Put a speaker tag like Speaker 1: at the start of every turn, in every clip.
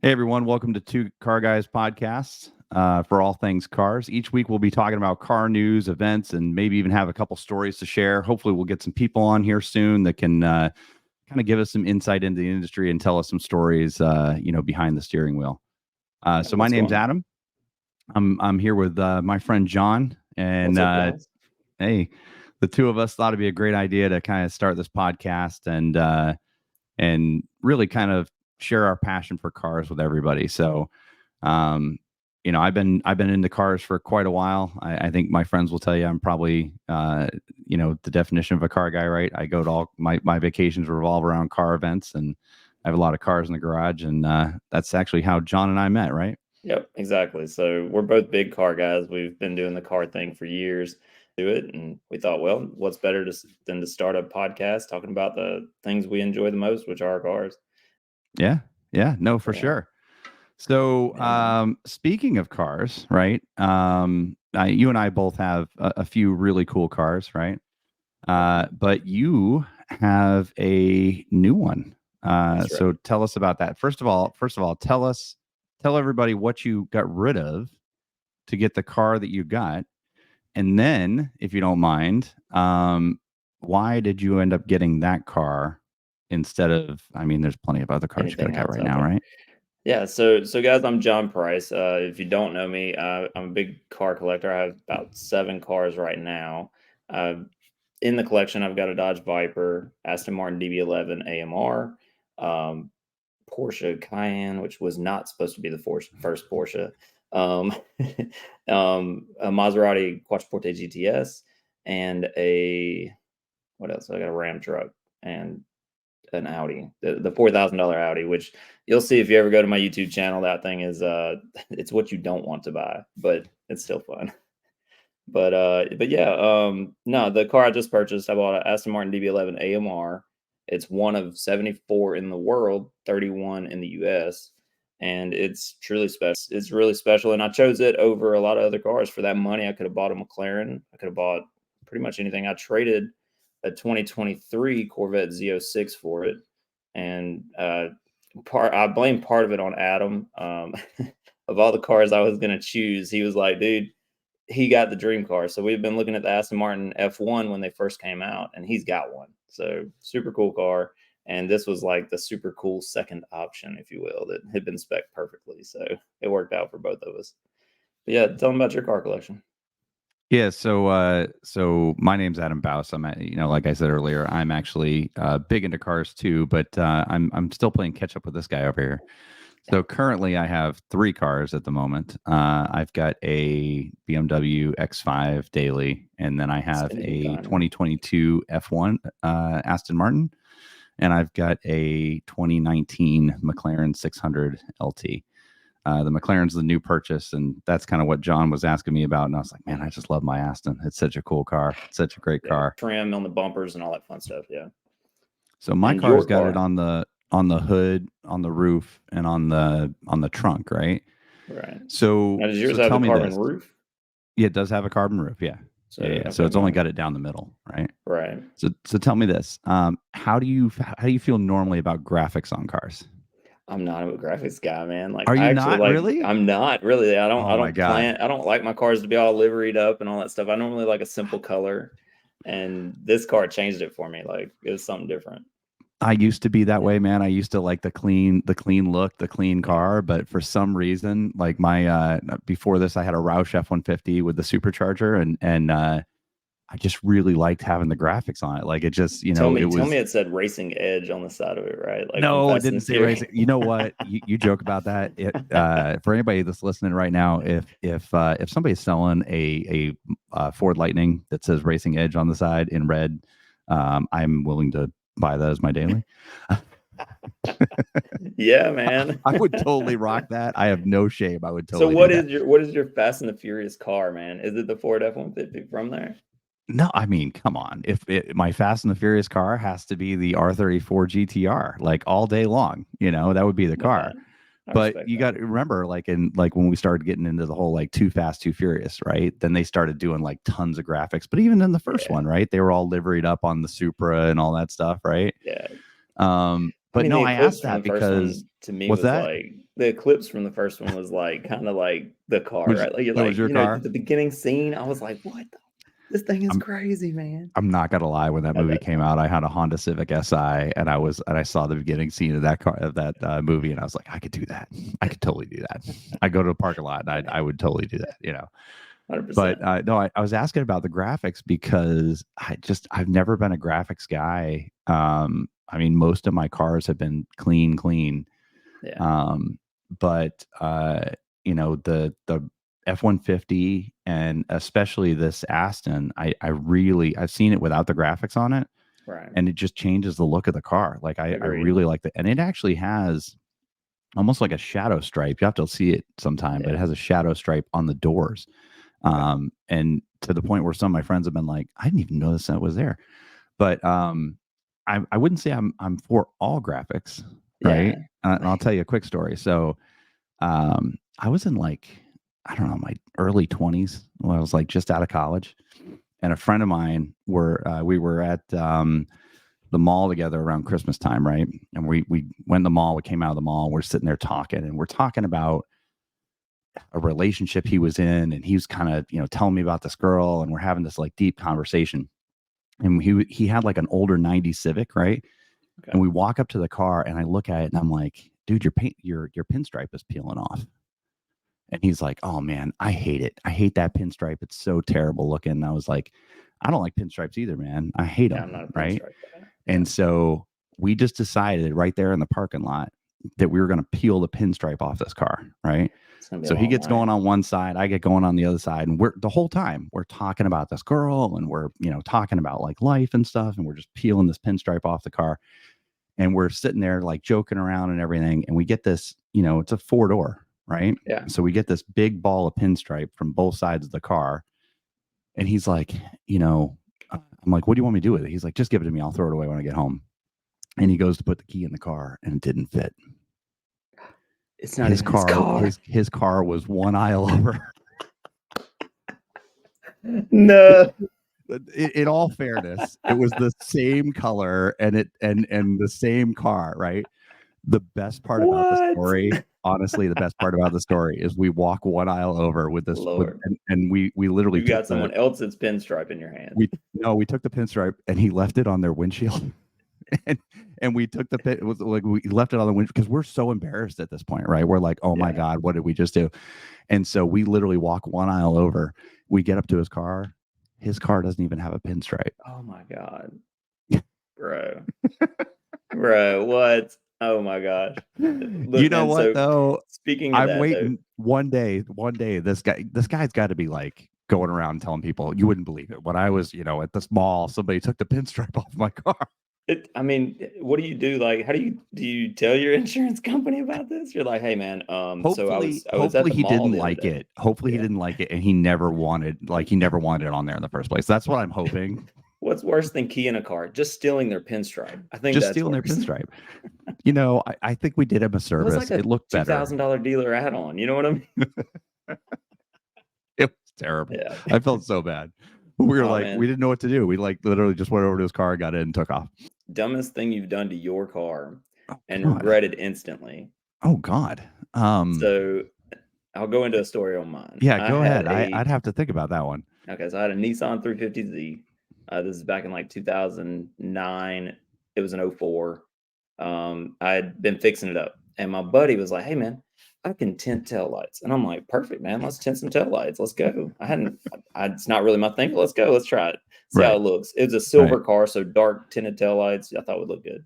Speaker 1: Hey everyone, welcome to Two Car Guys podcast for all things cars. Each week we'll be talking about car news, events, and maybe even have a couple stories to share. Hopefully, we'll get some people on here soon that can kind of give us some insight into the industry and tell us some stories, behind the steering wheel. So my
Speaker 2: What's
Speaker 1: name's
Speaker 2: going on?
Speaker 1: Adam. I'm here with my friend John, and
Speaker 2: What's up, guys?
Speaker 1: hey, the two of us thought it'd be a great idea to kind of start this podcast and really kind of share our passion for cars with everybody. So, um, I've been into cars for quite a while. I think my friends will tell you I'm probably, the definition of a car guy, right? I go to all my vacations revolve around car events, and I have a lot of cars in the garage, and that's actually how John and I met, right?
Speaker 2: Yep, exactly. So we're both big car guys. We've been doing the car thing for years. Do it, and we thought, well, what's better than to start a podcast talking about the things we enjoy the most, which are our cars.
Speaker 1: Yeah, yeah, no, for
Speaker 2: Yeah,
Speaker 1: sure. So,
Speaker 2: yeah, man.
Speaker 1: speaking of cars, right? You and I both have a few really cool cars, right?
Speaker 2: Right.
Speaker 1: But you have a new one.
Speaker 2: That's right.
Speaker 1: So tell us about that. First of all, tell everybody what you got rid of to get the car that you got, and then, if you don't mind, why did you end up getting that car instead of? I mean, there's plenty of other cars you could have
Speaker 2: Anything
Speaker 1: got
Speaker 2: else
Speaker 1: right
Speaker 2: out
Speaker 1: now,
Speaker 2: there?
Speaker 1: right?
Speaker 2: Yeah. So guys, I'm John Price. If you don't know me, I'm a big car collector. I have about 7 cars right now. Uh, in the collection, I've got a Dodge Viper, Aston Martin DB11 AMR, um, Porsche Cayenne, which was not supposed to be the first Porsche, um, a Maserati Quattroporte GTS, and a what else? I got a Ram truck and an Audi, the $4,000 Audi, which you'll see if you ever go to my YouTube channel. That thing is it's what you don't want to buy, but it's still fun. But yeah, no, the car I just purchased, I bought an Aston Martin DB11 AMR. It's one of 74 in the world, 31 in the US, and it's truly special. It's really special, and I chose it over a lot of other cars. For that money, I could have bought a McLaren. I could have bought pretty much anything. I traded a 2023 Corvette Z06 for it, and I blame part of it on Adam. Of all the cars I was gonna choose, he was like, "Dude, he got the dream car." So we've been looking at the Aston Martin F1 when they first came out, and he's got one. So super cool car. And this was like the super cool second option, if you will, that had been spec perfectly. So it worked out for both of us. But yeah, tell them about your car collection.
Speaker 1: Yeah, so my name's Adam Baus. Like I said earlier, I'm actually big into cars too, but I'm still playing catch up with this guy over here. So currently, I have 3 cars at the moment. I've got a BMW X5 daily, and then I have
Speaker 2: Spin any
Speaker 1: a
Speaker 2: kind, man.
Speaker 1: 2022 F1 Aston Martin, and I've got a 2019 McLaren 600 LT. The McLaren's the new purchase, and that's kind of what John was asking me about. And I was like, man, I just love my Aston. It's such a cool car. It's such a great
Speaker 2: Yeah,
Speaker 1: car.
Speaker 2: trim on the bumpers and all that fun stuff. Yeah.
Speaker 1: So my
Speaker 2: And your
Speaker 1: car's got it
Speaker 2: car.
Speaker 1: on the hood, on the roof, and on the trunk, right?
Speaker 2: Right.
Speaker 1: So
Speaker 2: Now, does yours
Speaker 1: so
Speaker 2: have
Speaker 1: tell
Speaker 2: the
Speaker 1: me
Speaker 2: carbon
Speaker 1: this.
Speaker 2: roof?
Speaker 1: Yeah, it does have a carbon roof. Yeah.
Speaker 2: So,
Speaker 1: Yeah, yeah. So
Speaker 2: okay,
Speaker 1: it's only
Speaker 2: no.
Speaker 1: got it down the middle, right?
Speaker 2: Right.
Speaker 1: So tell me this. How do you feel normally about graphics on cars?
Speaker 2: I'm not a graphics guy, man. Like
Speaker 1: Are
Speaker 2: I
Speaker 1: you
Speaker 2: actually
Speaker 1: not
Speaker 2: like
Speaker 1: really?
Speaker 2: I'm not really. I don't
Speaker 1: Oh
Speaker 2: I
Speaker 1: my
Speaker 2: don't
Speaker 1: God.
Speaker 2: plan I don't like my cars to be all liveried up and all that stuff. I normally like a simple color. And this car changed it for me. Like it was something different.
Speaker 1: I used to be that
Speaker 2: Yeah.
Speaker 1: way, man. I used to like the clean look, the clean
Speaker 2: Yeah.
Speaker 1: car, but for some reason, like my before this I had a Roush F-150 with the supercharger, and I just really liked having the graphics on it. Like it just, it
Speaker 2: Tell me
Speaker 1: was.
Speaker 2: it said Racing Edge on the side of it, right? Like from
Speaker 1: No, it
Speaker 2: Fast and
Speaker 1: didn't
Speaker 2: the
Speaker 1: say
Speaker 2: Furious.
Speaker 1: racing. You know what? You joke about that. For anybody that's listening right now, if somebody's selling a Ford Lightning that says Racing Edge on the side in red, I'm willing to buy that as my daily.
Speaker 2: Yeah, man.
Speaker 1: I would totally rock that. I have no shame. I would
Speaker 2: So
Speaker 1: totally do that.
Speaker 2: what is your Fast and the Furious car, man? Is it the Ford F-150 from there?
Speaker 1: No, I mean, come on. If my Fast and the Furious car has to be the R34 GTR, like all day long, that would be the car.
Speaker 2: Okay. I
Speaker 1: But
Speaker 2: respect
Speaker 1: you got
Speaker 2: that.
Speaker 1: to remember, like when we started getting into the whole like Too Fast, Too Furious, right? Then they started doing like tons of graphics. But even in the first
Speaker 2: Yeah.
Speaker 1: one, right, they were all liveried up on the Supra and all that stuff, right?
Speaker 2: Yeah.
Speaker 1: But
Speaker 2: mean,
Speaker 1: no,
Speaker 2: the
Speaker 1: I
Speaker 2: eclipse
Speaker 1: asked
Speaker 2: from
Speaker 1: that
Speaker 2: the first
Speaker 1: because
Speaker 2: one to me
Speaker 1: what's
Speaker 2: was
Speaker 1: that?
Speaker 2: like the eclipse from the first one was like kind of like the car, right? Like you're
Speaker 1: That was
Speaker 2: like,
Speaker 1: your car?
Speaker 2: the beginning scene. I was like, what? This thing is
Speaker 1: I'm
Speaker 2: crazy, man.
Speaker 1: I'm not gonna lie. When that
Speaker 2: At
Speaker 1: movie
Speaker 2: that
Speaker 1: came
Speaker 2: time,
Speaker 1: out, I had a Honda Civic Si, and I saw the beginning scene of that movie, and I was like, I could do that. I could totally do that. I go to a parking lot, and I would totally do that.
Speaker 2: 100%.
Speaker 1: But no, I was asking about the graphics because I've never been a graphics guy. I mean, most of my cars have been clean.
Speaker 2: Yeah,
Speaker 1: But the F-150 and especially this Aston, I've seen it without the graphics on it,
Speaker 2: right.
Speaker 1: and it just changes the look of the car. Like I
Speaker 2: Agreed.
Speaker 1: really like that, and it actually has almost like a shadow stripe. You have to see it sometime, but it
Speaker 2: Yeah.
Speaker 1: has a shadow stripe on the doors.
Speaker 2: Okay.
Speaker 1: And to the point where some of my friends have been like, I didn't even notice that was there. But I wouldn't say I'm for all graphics,
Speaker 2: Yeah.
Speaker 1: right? And I'll tell you a quick story. So I was in like, I don't know, my early 20s when I was like just out of college. And a friend of mine we were at the mall together around Christmas time, right? And we went to the mall, we came out of the mall, and we're sitting there talking, and we're talking about a relationship he was in, and he was kind of, telling me about this girl, and we're having this like deep conversation. And he had like an older 90 Civic, right?
Speaker 2: Okay.
Speaker 1: And we walk up to the car, and I look at it, and I'm like, dude, your pinstripe is peeling off. And he's like, oh man, I hate it. I hate that pinstripe. It's so terrible looking. And I was like, I don't like pinstripes either, man. I hate
Speaker 2: Yeah, I'm
Speaker 1: them.
Speaker 2: not a
Speaker 1: Right.
Speaker 2: pinstripe guy. Yeah.
Speaker 1: And so we just decided right there in the parking lot that we were going to peel the pinstripe off this car. Right.
Speaker 2: It's gonna be a
Speaker 1: So he
Speaker 2: long
Speaker 1: gets
Speaker 2: night.
Speaker 1: going on one side, I get going on the other side. And we're the whole time we're talking about this girl, and we're, talking about like life and stuff. And we're just peeling this pinstripe off the car. And we're sitting there like joking around and everything. And we get this, it's a 4-door, right?
Speaker 2: Yeah.
Speaker 1: So we get this big ball of pinstripe from both sides of the car. And he's like, I'm like, what do you want me to do with it? He's like, just give it to me. I'll throw it away when I get home. And he goes to put the key in the car, and it didn't fit.
Speaker 2: It's not even his car.
Speaker 1: His car was one aisle over.
Speaker 2: No.
Speaker 1: In all fairness, it was the same color and the same car, right? The best part about the
Speaker 2: What?
Speaker 1: story, honestly, the best part about the story is we walk one aisle over with this,
Speaker 2: Lord.
Speaker 1: and we literally
Speaker 2: You've
Speaker 1: took
Speaker 2: got someone else's pinstripe in your hand.
Speaker 1: we took the pinstripe, and he left it on their windshield. And we took the pin, it was like we left it on the windshield because we're so embarrassed at this point, right? We're like, oh my
Speaker 2: Yeah.
Speaker 1: God, what did we just do? And so we literally walk one aisle over. We get up to his car. His car doesn't even have a pinstripe.
Speaker 2: Oh my God. Bro. Bro, what? Oh my gosh. Look,
Speaker 1: You know
Speaker 2: man,
Speaker 1: what
Speaker 2: so
Speaker 1: though?
Speaker 2: speaking of
Speaker 1: I'm
Speaker 2: that,
Speaker 1: waiting one day. This guy's got to be like going around telling people, you wouldn't believe it. When I was, at this mall, somebody took the pinstripe off my car.
Speaker 2: I mean, what do you do? Like, how do you tell your insurance company about this? You're like, hey man, so I was at
Speaker 1: Hopefully
Speaker 2: the
Speaker 1: he
Speaker 2: mall
Speaker 1: didn't
Speaker 2: the other
Speaker 1: like
Speaker 2: day.
Speaker 1: it. Hopefully he
Speaker 2: Yeah.
Speaker 1: didn't like it, and he never wanted it on there in the first place. That's what I'm hoping.
Speaker 2: What's worse than keying a car? Just stealing their pinstripe. I think
Speaker 1: Just
Speaker 2: that's
Speaker 1: stealing their
Speaker 2: worse.
Speaker 1: pinstripe. I think we did him a
Speaker 2: It was
Speaker 1: service.
Speaker 2: like a
Speaker 1: It looked better.
Speaker 2: $2,000 dealer add-on. You know what I mean?
Speaker 1: It was terrible.
Speaker 2: Yeah.
Speaker 1: I felt so bad. We were like,
Speaker 2: man.
Speaker 1: we didn't know what to do. We like literally just went over to his car, got in, and took off.
Speaker 2: Dumbest thing you've done to your car and
Speaker 1: God.
Speaker 2: regretted instantly.
Speaker 1: Oh God.
Speaker 2: So I'll go into a story on mine.
Speaker 1: Yeah, go ahead. I'd have to think about that one.
Speaker 2: Okay, so I had a Nissan 350Z. This is back in like 2009. It was an 04. I had been fixing it up, and my buddy was like, "Hey man, I can tint tail lights," and I'm like, "Perfect, man. Let's tint some tail lights. Let's go." It's not really my thing, but let's go. Let's try it. See how it looks. It was a silver car, so dark tinted tail lights. I thought would look good.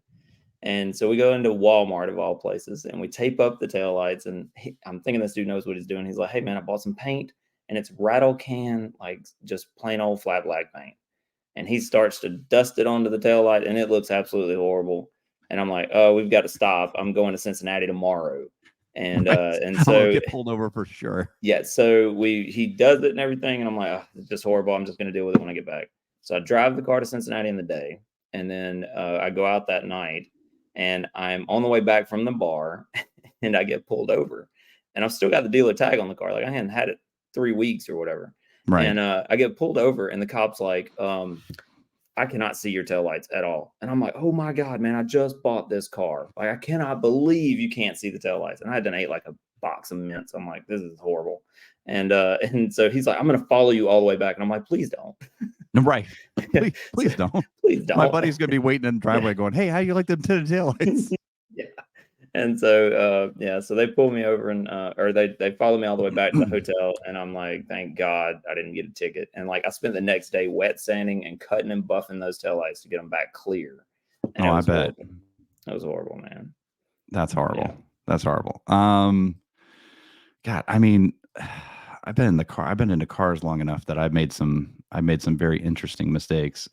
Speaker 2: And so we go into Walmart of all places, and we tape up the tail lights. And I'm thinking this dude knows what he's doing. He's like, "Hey man, I bought some paint, and it's rattle can, like just plain old flat black paint." And he starts to dust it onto the tail light, and it looks absolutely horrible. And I'm like, "Oh, we've got to stop. I'm going to Cincinnati tomorrow." And and
Speaker 1: I'm gonna
Speaker 2: so
Speaker 1: get pulled over for sure.
Speaker 2: yeah, so he does it and everything, and I'm like, oh, it's just horrible. I'm just gonna deal with it when I get back. So I drive the car to Cincinnati in the day, and then I go out that night, and I'm on the way back from the bar, and I get pulled over, and I've still got the dealer tag on the car. Like I hadn't had it 3 weeks or whatever.
Speaker 1: Right.
Speaker 2: And I get pulled over, and the cop's like, I cannot see your taillights at all. And I'm like, oh my God, man, I just bought this car. Like, I cannot believe you can't see the taillights. And I had done ate like a box of mints. I'm like, this is horrible. And and so he's like, I'm gonna follow you all the way back. And I'm like, please don't.
Speaker 1: Right. Please,
Speaker 2: So,
Speaker 1: please don't.
Speaker 2: please
Speaker 1: My
Speaker 2: don't.
Speaker 1: buddy's gonna be waiting in the driveway going, "Hey, how you like them tinted taillights?"
Speaker 2: Yeah. And so yeah, so they pulled me over and or they followed me all the way back to the hotel, and I'm like, thank God I didn't get a ticket. And like I spent the next day wet sanding and cutting and buffing those taillights to get them back clear. And
Speaker 1: Oh,
Speaker 2: it
Speaker 1: I
Speaker 2: was
Speaker 1: bet.
Speaker 2: horrible. That was horrible, man.
Speaker 1: That's horrible.
Speaker 2: Yeah.
Speaker 1: That's horrible. God, I mean, I've been into cars long enough that I've made some very interesting mistakes.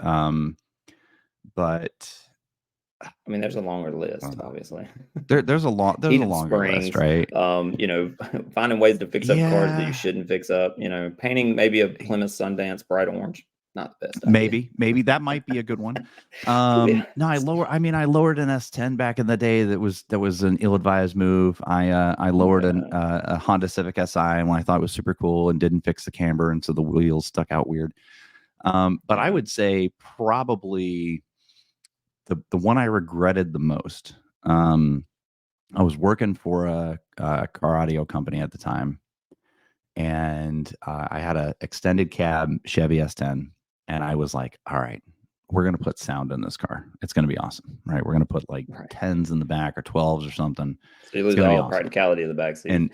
Speaker 1: But
Speaker 2: I mean, there's a longer list, obviously.
Speaker 1: there's a
Speaker 2: Heated
Speaker 1: longer list,
Speaker 2: springs,
Speaker 1: right?
Speaker 2: you know, finding ways to fix up cars that you
Speaker 1: Yeah.
Speaker 2: shouldn't fix up, you know, painting maybe a Plymouth Sundance bright orange. Not the best idea.
Speaker 1: Maybe that might be a good one.
Speaker 2: Yeah.
Speaker 1: No, I lowered an S10 back in the day. That was an ill-advised move. I lowered a Honda Civic Si when I thought it was super cool and didn't fix the camber, and so the wheels stuck out weird. But I would say probably the one I regretted the most. I was working for a car audio company at the time, and I had a extended cab Chevy S10, and I was like, all right, we're going to put sound in this car. It's going to be awesome, right? We're going to put like 10s in the back or 12s or something.
Speaker 2: So you lose all the practicality of the back seat.
Speaker 1: And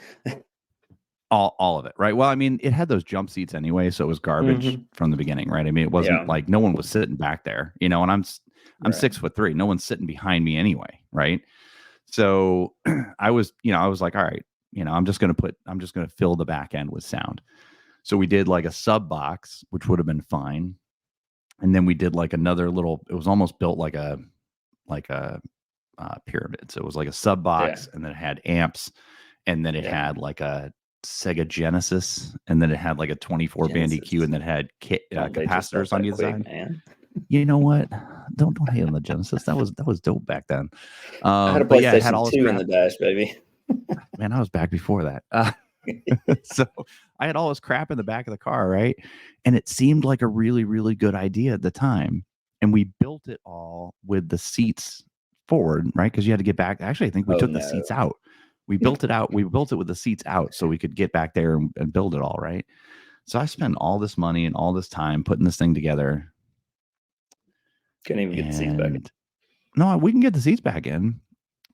Speaker 1: all of it, right? Well, I mean, it had those jump seats anyway, so it was garbage from the beginning, right? I mean, it wasn't like no one was sitting back there, you know, and I'm 6'3". No one's sitting behind me anyway, right? So I was like, all right, you know, I'm just going to fill the back end with sound. So we did like a sub box, which would have been fine. And then we did like another little, it was almost built like a pyramid. So it was like a sub box, and then it had amps, and then it had like a Sega Genesis, and then it had like a 24 band EQ, and then it had capacitors on either side.
Speaker 2: Man.
Speaker 1: You know what? Don't hate on the Genesis. That was dope back then.
Speaker 2: I had a PlayStation it had all 2 in the dash, baby.
Speaker 1: Man, I was back before that. So I had all this crap in the back of the car, right? And it seemed like a really, really good idea at the time. And we built it all with the seats forward, right? Because you had to get back. Actually, I think we took the seats out. We built it out. We built it with the seats out so we could get back there and build it all, right? So I spent all this money and all this time putting this thing together.
Speaker 2: Couldn't even get the seats back in.
Speaker 1: No, we can get the seats back in,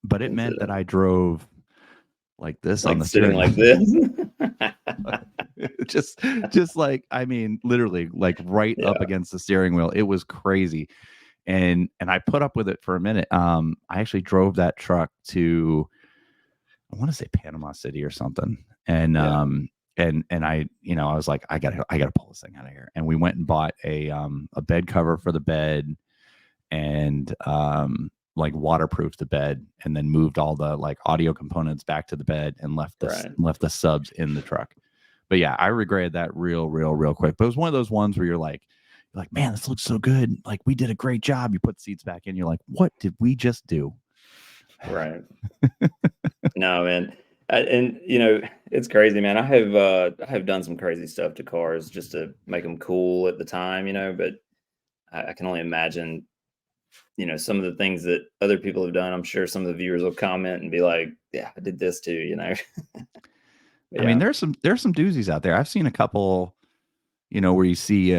Speaker 1: but it meant that I drove like this on the steering
Speaker 2: like this.
Speaker 1: just like, I mean, literally like right up against the steering wheel. It was crazy. And I put up with it for a minute. I actually drove that truck to, I want to say Panama City or something. And and I, you know, I was like, I gotta pull this thing out of here. And we went and bought a bed cover for the bed, and like waterproofed the bed, and then moved all the like audio components back to the bed and left the subs in the truck. But yeah, I regretted that real quick. But it was one of those ones where you're like, man, this looks so good. Like, we did a great job. You put the seats back in. You're like, what did we just do?
Speaker 2: Right. No, man. And you know, it's crazy, man. I have done some crazy stuff to cars just to make them cool at the time, you know, but I can only imagine, you know, some of the things that other people have done. I'm sure some of the viewers will comment and be like, yeah, I did this too, you know.
Speaker 1: I mean, there's some doozies out there. I've seen a couple, you know, where you see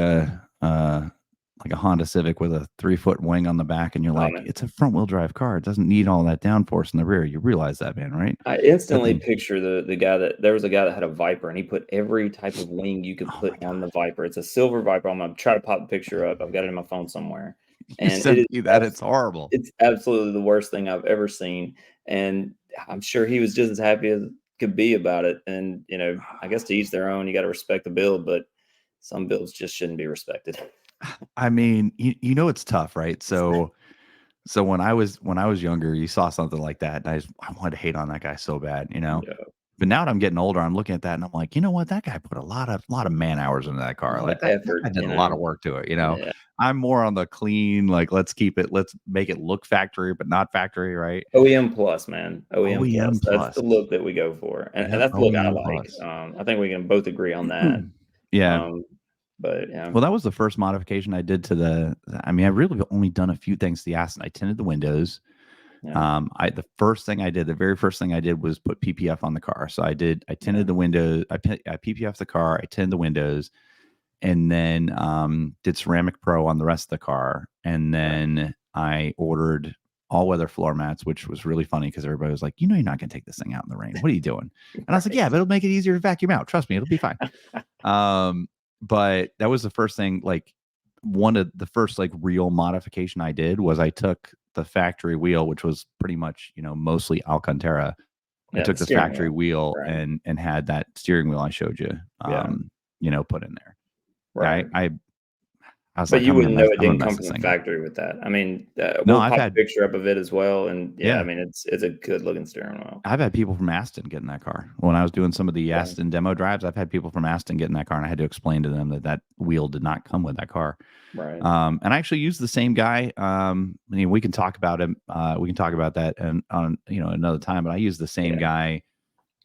Speaker 1: like a Honda Civic with a 3-foot wing on the back, and you're like, it's a front wheel drive car. It doesn't need all that downforce in the rear. You realize that, man, right?
Speaker 2: I instantly picture the guy there was a guy that had a Viper, and he put every type of wing you could put on the Viper. It's a silver Viper. I'm gonna try to pop the picture up. I've got it in my phone somewhere. And
Speaker 1: it's horrible.
Speaker 2: It's absolutely the worst thing I've ever seen. And I'm sure he was just as happy as could be about it. And, you know, I guess to each their own. You got to respect the build, but some builds just shouldn't be respected.
Speaker 1: I mean, you know, it's tough, right? So when I was younger, you saw something like that, and I wanted to hate on that guy so bad, you know. Yeah. But now that I'm getting older, I'm looking at that and I'm like, you know what? That guy put a lot of man hours into that car. Like, I did a lot of work to it, you know. Yeah. I'm more on the clean, like, let's make it look factory, but not factory, right?
Speaker 2: OEM plus, man. OEM plus. That's the look that we go for. And that's the look I like. I think we can both agree on that.
Speaker 1: Yeah.
Speaker 2: But yeah,
Speaker 1: Well, that was the first modification I did to the. I mean, I really only done a few things to the Aston. I tinted the windows.
Speaker 2: yeah,
Speaker 1: The first thing I did, the very first thing I did was put PPF on the car. So I tinted
Speaker 2: yeah,
Speaker 1: the windows. I PPF the car. I tinted the windows, and then did ceramic pro on the rest of the car. And
Speaker 2: right.
Speaker 1: then I ordered all weather floor mats, which was really funny because everybody was like, you're not going to take this thing out in the rain. What are you doing? And I was like, yeah,
Speaker 2: Right.
Speaker 1: but it'll make it easier to vacuum out. Trust me, it'll be fine. But that was the first thing, like one of the first like real modification I did was I took the factory wheel, which was pretty much, mostly Alcantara. I
Speaker 2: Yeah, the
Speaker 1: took the
Speaker 2: steering
Speaker 1: factory
Speaker 2: wheel.
Speaker 1: wheel
Speaker 2: Right.
Speaker 1: and had that steering wheel I showed you,
Speaker 2: Yeah.
Speaker 1: put in there.
Speaker 2: Right.
Speaker 1: I was
Speaker 2: But
Speaker 1: like,
Speaker 2: you wouldn't know it
Speaker 1: I'm gonna
Speaker 2: didn't
Speaker 1: mess
Speaker 2: come from
Speaker 1: this
Speaker 2: the
Speaker 1: thing up.
Speaker 2: factory with that. I mean,
Speaker 1: No,
Speaker 2: we'll pop a picture up of it as well, and yeah, I
Speaker 1: yeah,
Speaker 2: mean, it's a good looking steering wheel.
Speaker 1: I've had people from Aston get in that car. When I was doing some of the
Speaker 2: Yeah.
Speaker 1: Aston demo drives, I've had people from Aston get in that car, and I had to explain to them that wheel did not come with that car.
Speaker 2: Right.
Speaker 1: And I actually used the same guy. I mean, we can talk about him. We can talk about that and on another time. But I used the same
Speaker 2: Yeah.
Speaker 1: guy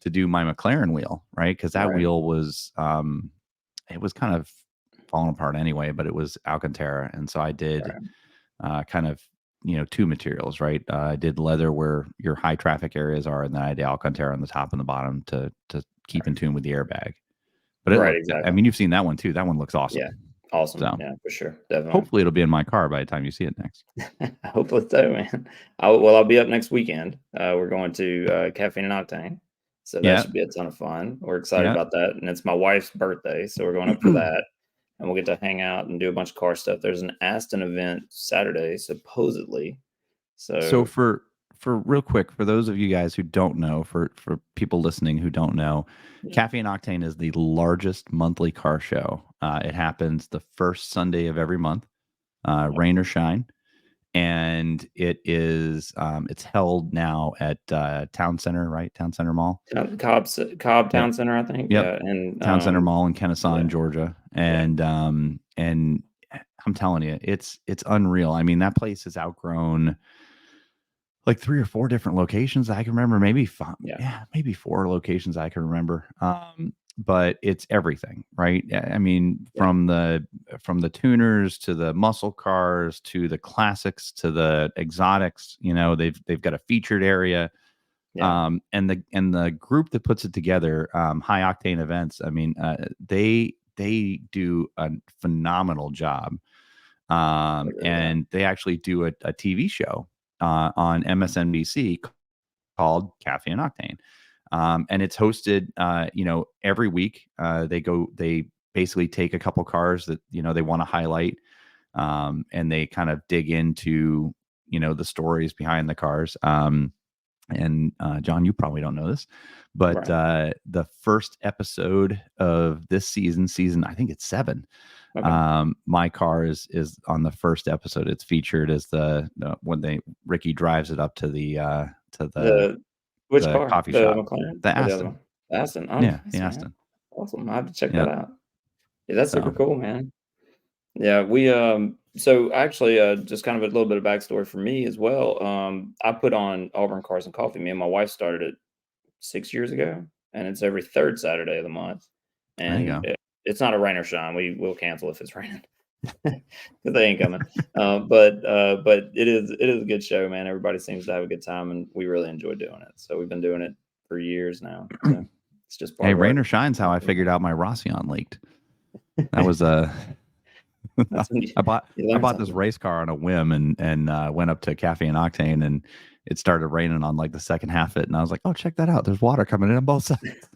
Speaker 1: to do my McLaren wheel, right? Because that
Speaker 2: Right.
Speaker 1: wheel was it was kind of falling apart anyway, but it was Alcantara, and so I did
Speaker 2: Right.
Speaker 1: kind of two materials, right? I did leather where your high traffic areas are, and then I did Alcantara on the top and the bottom to keep in
Speaker 2: Right.
Speaker 1: tune with the airbag. But it
Speaker 2: Right,
Speaker 1: looked, I
Speaker 2: exactly.
Speaker 1: mean, you've seen that one too. That one looks awesome.
Speaker 2: Yeah. Awesome.
Speaker 1: So
Speaker 2: Yeah, for sure. Definitely.
Speaker 1: hopefully it'll be in my car by the time you see it next.
Speaker 2: Hopefully so, man. I'll be up next weekend. We're going to Caffeine and Octane, so that
Speaker 1: Yeah,
Speaker 2: should be a ton of fun. We're excited
Speaker 1: yeah.
Speaker 2: about that, and it's my wife's birthday, so we're going up for that, and we'll get to hang out and do a bunch of car stuff. There's an Aston event Saturday, supposedly.
Speaker 1: So
Speaker 2: So
Speaker 1: for real quick, for those of you guys who don't know, for people listening who don't know,
Speaker 2: yeah,
Speaker 1: Caffeine Octane is the largest monthly car show. It happens the first Sunday of every month,
Speaker 2: yeah.
Speaker 1: rain or shine, and it's held now at Town Center, right? Town Center Mall.
Speaker 2: Cobb
Speaker 1: Yep,
Speaker 2: Town Center, I think.
Speaker 1: yep.
Speaker 2: Yeah, and
Speaker 1: Town Center Mall in Kennesaw,
Speaker 2: yeah,
Speaker 1: Georgia,
Speaker 2: yeah,
Speaker 1: and I'm telling you, it's unreal. I mean, that place has outgrown like 3 or 4 different locations I can remember, maybe 5,
Speaker 2: yeah,
Speaker 1: yeah, maybe 4 locations I can remember. But it's everything, right? I mean,
Speaker 2: yeah,
Speaker 1: from the tuners to the muscle cars to the classics to the exotics, they've got a featured area.
Speaker 2: yeah.
Speaker 1: And the group that puts it together, High Octane Events, I mean, they do a phenomenal job.
Speaker 2: I agree with that.
Speaker 1: And they actually do a TV show on MSNBC called Caffeine and Octane. And it's hosted, every week. They basically take a couple cars that, they want to highlight. And they kind of dig into, the stories behind the cars. And John, you probably don't know this, but
Speaker 2: Right.
Speaker 1: the first episode of this season, I think it's 7.
Speaker 2: Okay.
Speaker 1: My car is on the first episode. It's featured as when Ricky drives it up to
Speaker 2: The which
Speaker 1: the
Speaker 2: car?
Speaker 1: coffee
Speaker 2: The
Speaker 1: shop,
Speaker 2: McLaren
Speaker 1: the
Speaker 2: or the other
Speaker 1: Aston.
Speaker 2: one? Aston. Oh,
Speaker 1: Yeah, the
Speaker 2: nice, man.
Speaker 1: Aston.
Speaker 2: Awesome. I have to check
Speaker 1: Yeah.
Speaker 2: that out. Yeah, that's super
Speaker 1: So
Speaker 2: cool, man. Yeah, we so actually just kind of a little bit of backstory for me as well. I put on Auburn Cars and Coffee. Me and my wife started it 6 years ago, and it's every third Saturday of the month.
Speaker 1: there you
Speaker 2: And
Speaker 1: go.
Speaker 2: it's not a rain or shine. We will cancel if it's raining because they ain't coming. But it is a good show, man. Everybody seems to have a good time, and we really enjoy doing it. So we've been doing it for years now. So it's just part
Speaker 1: Hey,
Speaker 2: of our.
Speaker 1: rain or shine's how I figured out my Rossion leaked. That was
Speaker 2: That's when
Speaker 1: I bought
Speaker 2: you
Speaker 1: I
Speaker 2: learn
Speaker 1: bought this
Speaker 2: something.
Speaker 1: race car on a whim and went up to Cafe and Octane, and it started raining on like the second half of it, and I was like, oh, check that out. There's water coming in on both sides.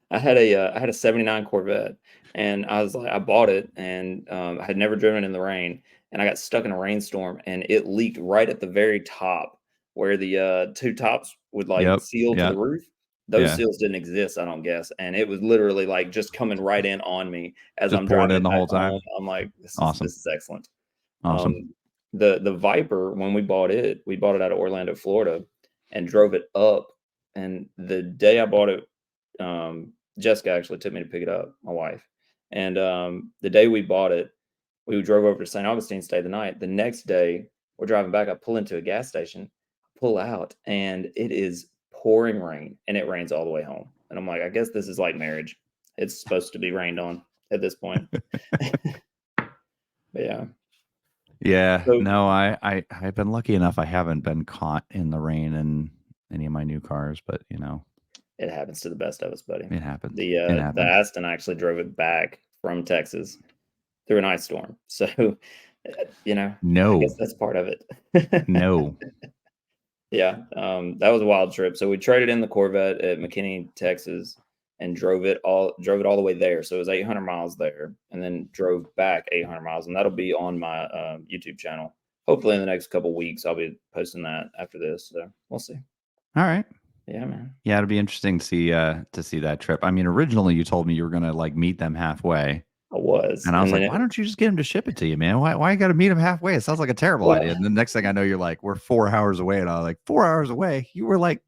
Speaker 2: I had a '79 Corvette, and I was like, I bought it, and I had never driven in the rain, and I got stuck in a rainstorm, and it leaked right at the very top where the two tops would like
Speaker 1: Yep.
Speaker 2: seal to
Speaker 1: Yeah.
Speaker 2: the roof. Those
Speaker 1: Yeah.
Speaker 2: seals didn't exist, I don't guess, and it was literally like just coming right in on me as
Speaker 1: Just
Speaker 2: I'm
Speaker 1: pouring
Speaker 2: driving
Speaker 1: in
Speaker 2: it
Speaker 1: the
Speaker 2: back
Speaker 1: whole
Speaker 2: home.
Speaker 1: time.
Speaker 2: I'm like, this is
Speaker 1: Awesome.
Speaker 2: this is excellent.
Speaker 1: Awesome.
Speaker 2: The Viper, when we bought it out of Orlando, Florida, and drove it up. And the day I bought it, Jessica actually took me to pick it up, my wife. And the day we bought it, we drove over to St. Augustine, stayed the night. The next day, we're driving back. I pull into a gas station, pull out, and it is pouring rain, and it rains all the way home. And I'm like, I guess this is like marriage. It's supposed to be rained on. at this point. But yeah.
Speaker 1: Yeah,
Speaker 2: So
Speaker 1: no, I've been lucky enough. I haven't been caught in the rain in any of my new cars, but
Speaker 2: it happens to the best of us, buddy.
Speaker 1: it happens. It
Speaker 2: The
Speaker 1: happens.
Speaker 2: Aston actually drove it back from Texas through an ice storm. So, I guess
Speaker 1: No,
Speaker 2: that's part of it.
Speaker 1: no.
Speaker 2: Yeah, that was a wild trip. So we traded in the Corvette at McKinney, Texas, and drove it all the way there. So it was 800 miles there, and then drove back 800 miles, and that'll be on my YouTube channel. Hopefully, in the next couple weeks, I'll be posting that after this. So we'll see.
Speaker 1: All right.
Speaker 2: Yeah, man.
Speaker 1: Yeah, it'll be interesting to see that trip. I mean, originally you told me you were gonna like meet them halfway,
Speaker 2: I was,
Speaker 1: and I was
Speaker 2: and then
Speaker 1: like, why don't you just get them to ship it to you, man? Why you got to meet them halfway? It sounds like a terrible
Speaker 2: well,
Speaker 1: idea. And the next thing I know, you're like, we're 4 hours away, and I was like, 4 hours away? You were like,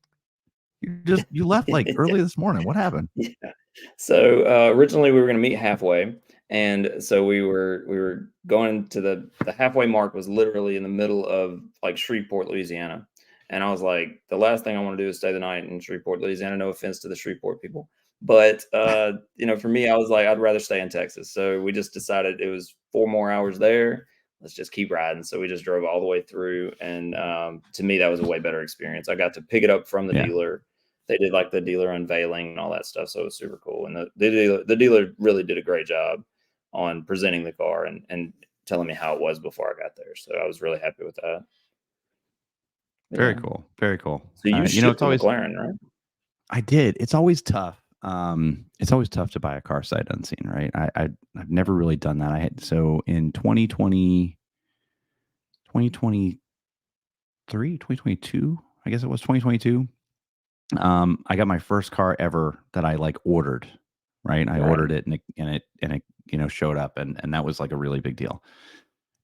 Speaker 1: you left like early this morning. What happened?
Speaker 2: yeah. So originally we were going to meet halfway, and so we were going to the halfway mark was literally in the middle of like Shreveport, Louisiana, and I was like, the last thing I want to do is stay the night in Shreveport, Louisiana. No offense to the Shreveport people, but for me, I was like, I'd rather stay in Texas. So we just decided it was 4 more hours there. Let's just keep riding. So we just drove all the way through, and to me, that was a way better experience. I got to pick it up from the
Speaker 1: Yeah,
Speaker 2: dealer. They did like the dealer unveiling and all that stuff, so it was super cool. And the dealer really did a great job on presenting the car and telling me how it was before I got there. So I was really happy with that.
Speaker 1: very
Speaker 2: Yeah.
Speaker 1: cool, very cool.
Speaker 2: So you
Speaker 1: It's
Speaker 2: shipped a
Speaker 1: always
Speaker 2: McLaren, right?
Speaker 1: I did. It's always tough. It's always tough to buy a car sight unseen, right? I've never really done that. I had so in 2022, I guess it was 2022. I got my first car ever that I like ordered, right? I
Speaker 2: Right.
Speaker 1: ordered it and it showed up and that was like a really big deal.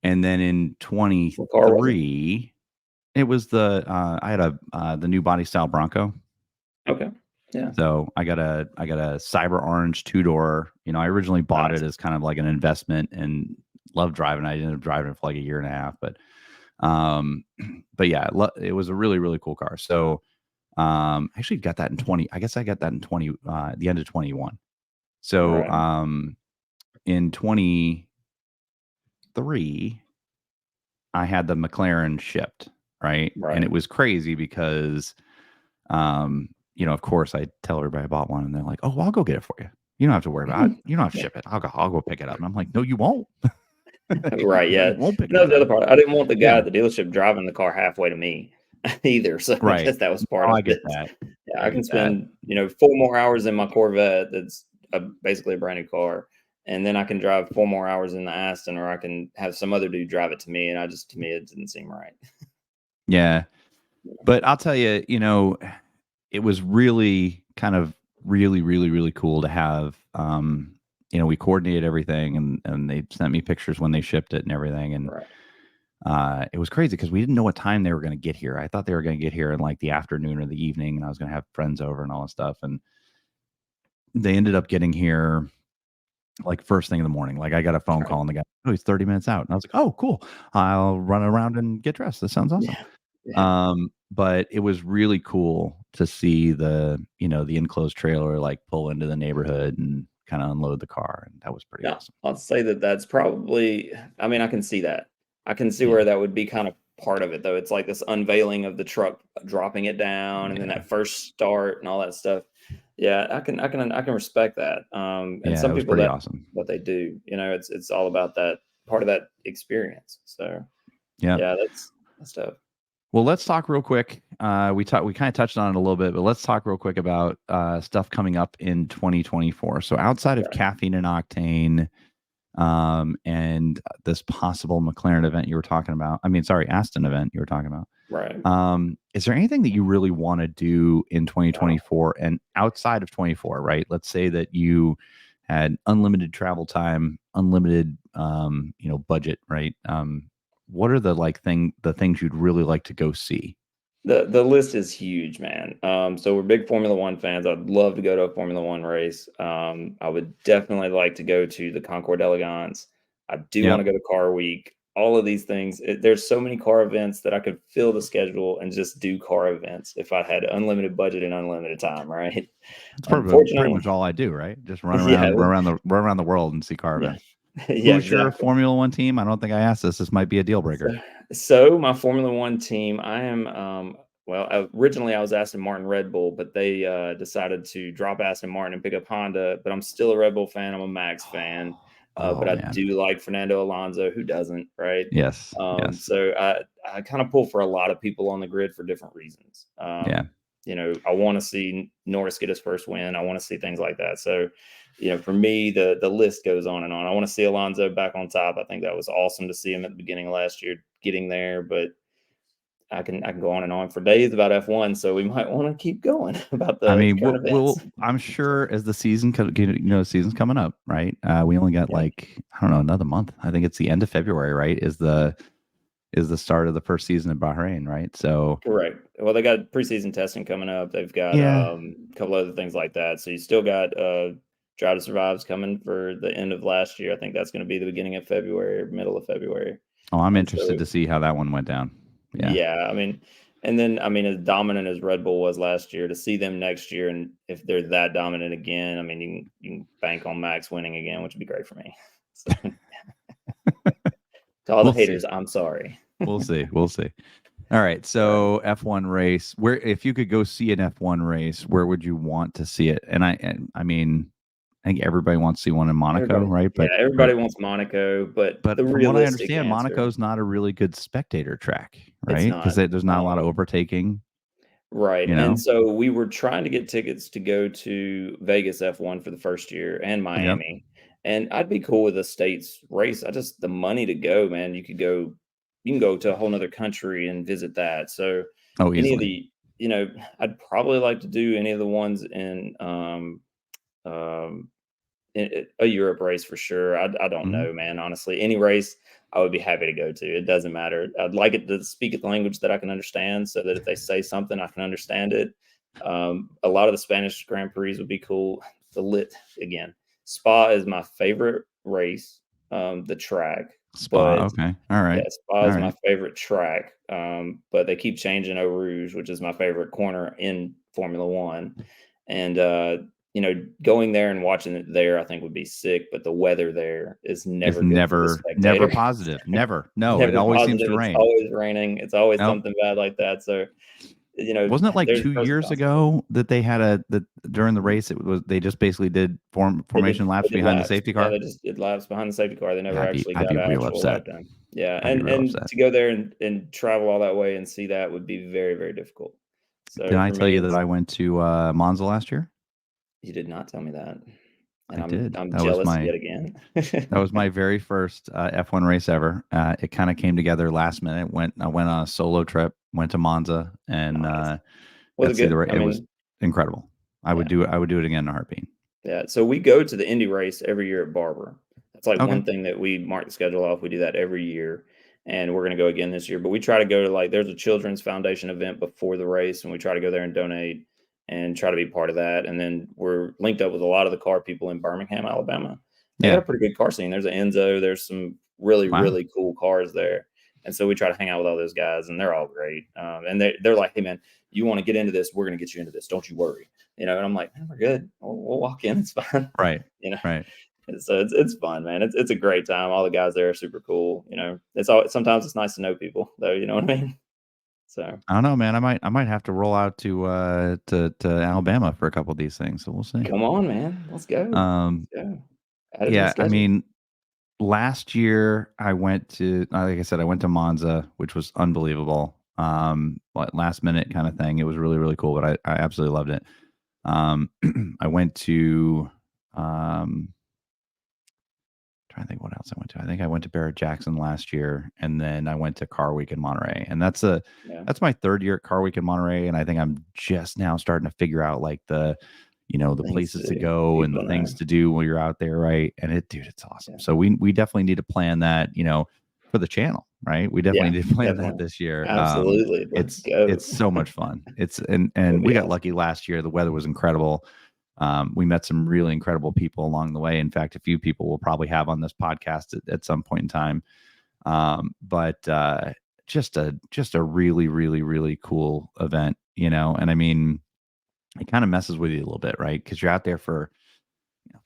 Speaker 1: And then in
Speaker 2: What car was it?
Speaker 1: 23, it was I had the new body style Bronco.
Speaker 2: Okay. Yeah.
Speaker 1: So I got a cyber orange 2-door. I originally bought
Speaker 2: Nice.
Speaker 1: it as kind of like an investment and loved driving. I ended up driving it for like a year and a half, um, but yeah, it was a really, really cool car. So I actually got that in 20. I guess I got that in 20, the end of 21. So
Speaker 2: Right.
Speaker 1: in 23, I had the McLaren shipped, right? And
Speaker 2: Right.
Speaker 1: it was crazy because, of course, I tell everybody I bought one, and they're like, "Oh, well, I'll go get it for you. You don't have to worry about it. You don't have to
Speaker 2: Yeah.
Speaker 1: ship it. I'll go pick it up." And I'm like, "No, you won't.
Speaker 2: Right.
Speaker 1: No,
Speaker 2: Yeah.
Speaker 1: you won't pick
Speaker 2: That was
Speaker 1: that
Speaker 2: the other
Speaker 1: up."
Speaker 2: part. I didn't want the guy
Speaker 1: Yeah,
Speaker 2: at the dealership driving the car halfway to me either. So I
Speaker 1: right.
Speaker 2: guess that was part
Speaker 1: No,
Speaker 2: of
Speaker 1: I get
Speaker 2: it.
Speaker 1: that.
Speaker 2: Yeah,
Speaker 1: I
Speaker 2: I can
Speaker 1: get that.
Speaker 2: spend 4 more hours in my Corvette. That's basically a brand new car, and then I can drive 4 more hours in the Aston, or I can have some other dude drive it to me. And to me, it didn't seem right.
Speaker 1: Yeah, but I'll tell you, it was really kind of really, really, really cool to have. We coordinated everything, and they sent me pictures when they shipped it and everything, and
Speaker 2: Right.
Speaker 1: it was crazy because we didn't know what time they were going to get here. I thought they were going to get here in like the afternoon or the evening, and I was going to have friends over and all that stuff, and they ended up getting here like first thing in the morning. Like I got a phone
Speaker 2: Right.
Speaker 1: call and the guy, oh, he's 30 minutes out, and I was like, oh, cool. I'll run around and get dressed. This sounds awesome.
Speaker 2: Yeah. Yeah.
Speaker 1: But it was really cool to see the enclosed trailer like pull into the neighborhood and kind of unload the car, and that was pretty
Speaker 2: Yeah,
Speaker 1: awesome.
Speaker 2: I'll say that that's probably. I mean, I can see that. I can see
Speaker 1: Yeah,
Speaker 2: where that would be kind of part of it, though. It's like this unveiling of the truck, dropping it down, and then
Speaker 1: yeah,
Speaker 2: that first start and all that stuff. Yeah, I can respect that. And
Speaker 1: yeah.
Speaker 2: some
Speaker 1: It was
Speaker 2: people
Speaker 1: pretty
Speaker 2: that
Speaker 1: awesome.
Speaker 2: what they do, it's all about that part of that experience. So
Speaker 1: Yeah.
Speaker 2: yeah, that's tough.
Speaker 1: Well, let's talk real quick. We kind of touched on it a little bit, but let's talk real quick about stuff coming up in 2024. So outside of
Speaker 2: Right,
Speaker 1: Caffeine and Octane, and this possible McLaren event you were talking about, I mean, sorry, Aston event you were talking about.
Speaker 2: right.
Speaker 1: Is there anything that you really want to do in
Speaker 2: Wow.
Speaker 1: 2024 and outside of 24, right? Let's say that you had unlimited travel time, unlimited, budget, right? What are the things you'd really like to go see?
Speaker 2: The list is huge, man. So we're big Formula One fans. I'd love to go to a Formula One race. I would definitely like to go to the Concours d'Elegance. I do want
Speaker 1: Yep.
Speaker 2: to go to Car Week. all of these things. There's so many car events that I could fill the schedule and just do car events if I had unlimited budget and unlimited time, right?
Speaker 1: It's pretty much
Speaker 2: Unfortunately,
Speaker 1: all I do, right? Just
Speaker 2: yeah,
Speaker 1: run around the world and see car
Speaker 2: yeah,
Speaker 1: events.
Speaker 2: yeah,
Speaker 1: Who's your
Speaker 2: exactly.
Speaker 1: Formula One team? I don't think I asked this. This might be a deal
Speaker 2: So,
Speaker 1: breaker.
Speaker 2: so my Formula One team, I am. Well, originally I was Aston Martin Red Bull, but they decided to drop Aston Martin and pick up Honda. But I'm still a Red Bull fan. I'm a Max fan,
Speaker 1: Oh
Speaker 2: but I
Speaker 1: man.
Speaker 2: do like Fernando Alonso. Who doesn't, right?
Speaker 1: Yes. Yes.
Speaker 2: So I kind of pull for a lot of people on the grid for different reasons.
Speaker 1: Yeah.
Speaker 2: I want to see Norris get his first win. I want to see things like that. So, for me, the list goes on and on. I want to see Alonso back on top. I think that was awesome to see him at the beginning of last year getting there, but I can go on and on for days about F1. So we might want to keep going about
Speaker 1: I
Speaker 2: the
Speaker 1: mean,
Speaker 2: current events.
Speaker 1: I'm sure as the season, season's coming up, right? We only got
Speaker 2: Yeah,
Speaker 1: like, I don't know, another month. I think it's the end of February, right? Is the start of the first season in Bahrain, right? So
Speaker 2: correct. Well, they got preseason testing coming up. They've got
Speaker 1: yeah.
Speaker 2: a couple other things like that. So you still got Drive to Survive's coming for the end of last year. I think that's going to be the beginning of February or middle of February.
Speaker 1: Oh, I'm
Speaker 2: And so
Speaker 1: interested to see how that one went down. Yeah.
Speaker 2: yeah, and then as dominant as Red Bull was last year, to see them next year, and if they're that dominant again, you can bank on Max winning again, which would be great for me. So to all the
Speaker 1: We'll see.
Speaker 2: haters, I'm sorry.
Speaker 1: We'll see. We'll see. All right. So F1 race, where if you could go see an F1 race, where would you want to see it? And I mean, I think everybody wants to see one in Monaco, right?
Speaker 2: Everybody wants Monaco, but
Speaker 1: but
Speaker 2: the
Speaker 1: from what I
Speaker 2: realistic
Speaker 1: understand,
Speaker 2: answer,
Speaker 1: Monaco's not a really good spectator track,
Speaker 2: it's
Speaker 1: right? Because
Speaker 2: not.
Speaker 1: there's not a lot of overtaking.
Speaker 2: Right.
Speaker 1: You
Speaker 2: And
Speaker 1: know.
Speaker 2: so we were trying to get tickets to go to Vegas F1 for the first year and
Speaker 1: Yep.
Speaker 2: Miami. And I'd be cool with a states race. The money to go, man. You can go to a whole nother country and visit that. So
Speaker 1: Oh,
Speaker 2: any of
Speaker 1: easily.
Speaker 2: I'd probably like to do any of the ones in um a Europe race for sure. I don't
Speaker 1: Mhm.
Speaker 2: know, man. Honestly, any race I would be happy to go to. It doesn't matter. I'd like it to speak a language that I can understand, so that if they say something, I can understand it. A lot of the Spanish Grand Prix would be cool. The lit again. Spa is my favorite race. The track,
Speaker 1: Spa.
Speaker 2: but
Speaker 1: Okay. All
Speaker 2: yeah,
Speaker 1: right.
Speaker 2: Spa
Speaker 1: All
Speaker 2: is my
Speaker 1: right.
Speaker 2: favorite track. But they keep changing Eau Rouge, which is my favorite corner in Formula One. And going there and watching it there, I think would be sick. But the weather there is
Speaker 1: It's
Speaker 2: never good for the
Speaker 1: never
Speaker 2: spectator.
Speaker 1: positive. Never. No, it
Speaker 2: Never
Speaker 1: always seems
Speaker 2: positive.
Speaker 1: to
Speaker 2: It's
Speaker 1: rain.
Speaker 2: always raining. It's always
Speaker 1: Nope.
Speaker 2: something bad like that. So,
Speaker 1: Wasn't it like
Speaker 2: there's
Speaker 1: 2 years ago that they had that during the race they just basically did formation
Speaker 2: They
Speaker 1: laps
Speaker 2: did
Speaker 1: behind the
Speaker 2: laps.
Speaker 1: safety
Speaker 2: Yeah,
Speaker 1: car?
Speaker 2: they just did laps behind the safety car. They
Speaker 1: Yeah,
Speaker 2: never actually
Speaker 1: I'd
Speaker 2: got
Speaker 1: be
Speaker 2: an
Speaker 1: real
Speaker 2: actual
Speaker 1: upset.
Speaker 2: lap done. Yeah,
Speaker 1: I'd be real
Speaker 2: and
Speaker 1: upset.
Speaker 2: to go there and travel all that way and see that would be very, very difficult.
Speaker 1: Did
Speaker 2: So
Speaker 1: I
Speaker 2: for
Speaker 1: tell
Speaker 2: me,
Speaker 1: you that I went to Monza last year?
Speaker 2: you did not tell me that, and
Speaker 1: I did.
Speaker 2: I'm jealous yet again.
Speaker 1: That was my very first F1 race ever. It kind of came together last minute. I went on a solo trip, went to Monza, and
Speaker 2: Nice. Was
Speaker 1: got
Speaker 2: it
Speaker 1: to see the
Speaker 2: good?
Speaker 1: race. It was incredible. I would
Speaker 2: Yeah.
Speaker 1: do it. I would do it again in a heartbeat.
Speaker 2: Yeah, so we go to the Indy race every year at Barber. That's like
Speaker 1: Okay.
Speaker 2: one thing that we mark the schedule off. We do that every year, and we're gonna go again this year. But we try to go to there's a children's foundation event before the race, and we try to go there and donate and try to be part of that. And then we're linked up with a lot of the car people in Birmingham, Alabama. They got
Speaker 1: Yeah.
Speaker 2: a pretty good car scene. There's an Enzo. There's some really
Speaker 1: Wow.
Speaker 2: really cool cars there, and so we try to hang out with all those guys, and they're all great. And they're like, hey man, you want to get into this? We're gonna get you into this. Don't you worry. And I'm like, man, we're good. We'll walk in. It's fine.
Speaker 1: Right.
Speaker 2: you know.
Speaker 1: Right.
Speaker 2: And so it's fun, man. It's a great time. All the guys there are super cool. Sometimes it's nice to know people, though. You know what I mean? So
Speaker 1: I don't know, man. I might have to roll out to Alabama for a couple of these things. So we'll see.
Speaker 2: come on, man. Let's go.
Speaker 1: Um.
Speaker 2: Let's go. Add it to the
Speaker 1: Yeah. I
Speaker 2: schedule.
Speaker 1: mean, last year I went to, like I said, I went to Monza, which was unbelievable. But last minute kind of thing. It was really, really cool, but I absolutely loved it. I went to, trying to think what else I went to. I think I went to Barrett Jackson last year, and then I went to Car Week in Monterey, and that's
Speaker 2: Yeah.
Speaker 1: my third year at Car Week in Monterey, and I think I'm just now starting to figure out like the
Speaker 2: Things
Speaker 1: places
Speaker 2: to
Speaker 1: to
Speaker 2: do,
Speaker 1: go and the
Speaker 2: people
Speaker 1: things
Speaker 2: know.
Speaker 1: to do when you're out there, right? And it's awesome.
Speaker 2: Yeah.
Speaker 1: So we definitely need to plan that, for the channel, right? We definitely
Speaker 2: Yeah,
Speaker 1: need to plan that
Speaker 2: definitely.
Speaker 1: this year.
Speaker 2: Absolutely. Let's go.
Speaker 1: It's so much fun. It's
Speaker 2: It'll
Speaker 1: and we
Speaker 2: be
Speaker 1: got
Speaker 2: awesome.
Speaker 1: lucky last year. The weather was incredible. We met some really incredible people along the way. In fact, a few people we'll probably have on this podcast at some point in time. But just a really, really, really cool event, you know. And I mean, it kind of messes with you a little bit, right? Because you're out there for